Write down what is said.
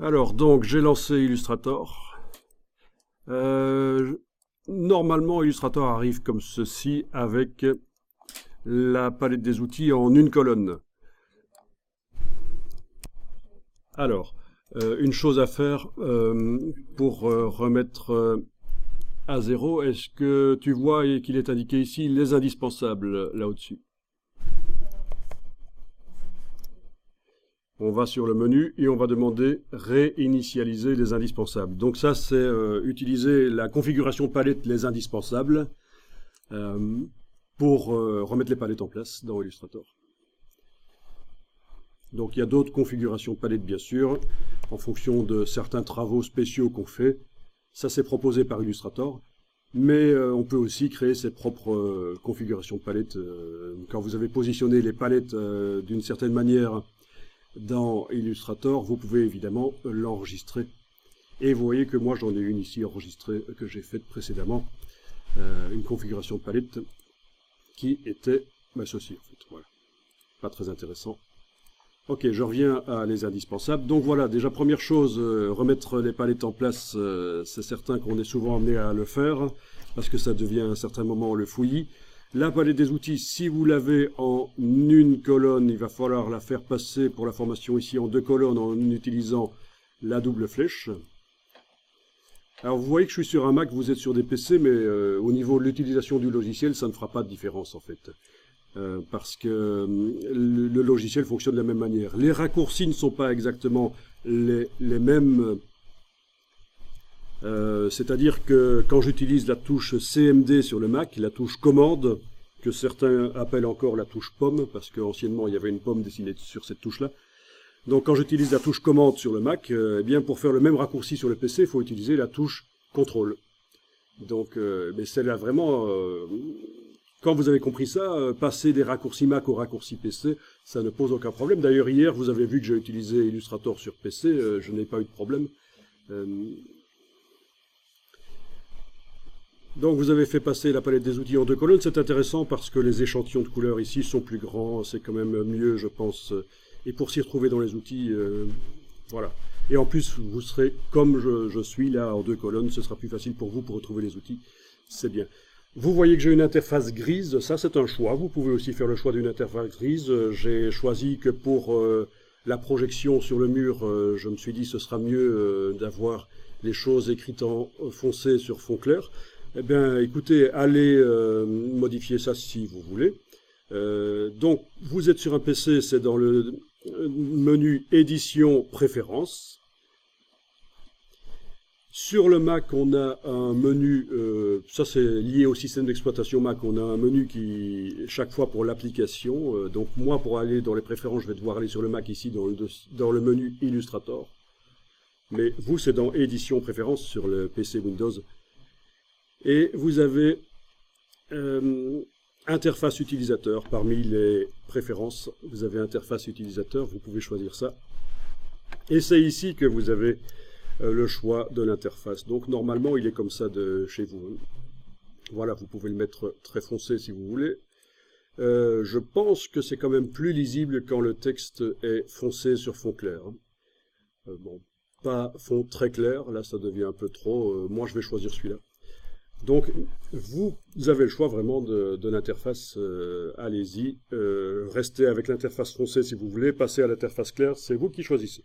Alors, donc, j'ai lancé Illustrator. Normalement, Illustrator arrive comme ceci avec la palette des outils en une colonne. Alors, une chose à faire pour remettre à zéro, est-ce que tu vois qu'il est indiqué ici les indispensables là au-dessus? On va sur le menu et on va demander réinitialiser les indispensables. Donc ça, c'est utiliser la configuration palette les indispensables pour remettre les palettes en place dans Illustrator. Donc il y a d'autres configurations de palettes, bien sûr, en fonction de certains travaux spéciaux qu'on fait. Ça, c'est proposé par Illustrator. Mais on peut aussi créer ses propres configurations de palettes. Quand vous avez positionné les palettes d'une certaine manière dans Illustrator, vous pouvez évidemment l'enregistrer. Et vous voyez que moi j'en ai une ici enregistrée que j'ai faite précédemment, une configuration de palette qui était ceci en fait. Voilà. Pas très intéressant. Ok, je reviens à les indispensables. Donc voilà, déjà première chose, remettre les palettes en place, c'est certain qu'on est souvent amené à le faire, parce que ça devient à un certain moment le fouillis. La palette des outils, si vous l'avez en une colonne, il va falloir la faire passer pour la formation ici en deux colonnes en utilisant la double flèche. Alors vous voyez que je suis sur un Mac, vous êtes sur des PC, mais au niveau de l'utilisation du logiciel, ça ne fera pas de différence en fait. Parce que le logiciel fonctionne de la même manière. Les raccourcis ne sont pas exactement les mêmes. C'est-à-dire que quand j'utilise la touche CMD sur le Mac, la touche commande, que certains appellent encore la touche pomme, parce qu'anciennement il y avait une pomme dessinée sur cette touche-là. Donc quand j'utilise la touche commande sur le Mac, eh bien pour faire le même raccourci sur le PC, il faut utiliser la touche contrôle. Donc mais celle-là vraiment, quand vous avez compris ça, passer des raccourcis Mac aux raccourcis PC, ça ne pose aucun problème. D'ailleurs hier, vous avez vu que j'ai utilisé Illustrator sur PC, je n'ai pas eu de problème. Donc vous avez fait passer la palette des outils en deux colonnes, c'est intéressant parce que les échantillons de couleurs ici sont plus grands, c'est quand même mieux je pense, et pour s'y retrouver dans les outils, voilà. Et en plus vous serez comme je suis là en deux colonnes, ce sera plus facile pour vous pour retrouver les outils, c'est bien. Vous voyez que j'ai une interface grise, ça c'est un choix, vous pouvez aussi faire le choix d'une interface grise, j'ai choisi que pour la projection sur le mur, je me suis dit ce sera mieux d'avoir les choses écrites en foncé sur fond clair. Eh bien, écoutez, allez modifier ça si vous voulez. Donc, vous êtes sur un PC, c'est dans le menu Édition, Préférences. Sur le Mac, on a un menu, ça c'est lié au système d'exploitation Mac, on a un menu qui, chaque fois pour l'application. Donc moi, pour aller dans les préférences, je vais devoir aller sur le Mac ici, dans le menu Illustrator. Mais vous, c'est dans Édition, Préférences sur le PC Windows. Et vous avez interface utilisateur parmi les préférences. Vous avez interface utilisateur, vous pouvez choisir ça. Et c'est ici que vous avez le choix de l'interface. Donc normalement, il est comme ça de chez vous. Voilà, vous pouvez le mettre très foncé si vous voulez. Je pense que c'est quand même plus lisible quand le texte est foncé sur fond clair. Bon, pas fond très clair, là ça devient un peu trop. Moi, je vais choisir celui-là. Donc, vous avez le choix vraiment de l'interface, allez-y, restez avec l'interface foncée si vous voulez, passez à l'interface claire, c'est vous qui choisissez.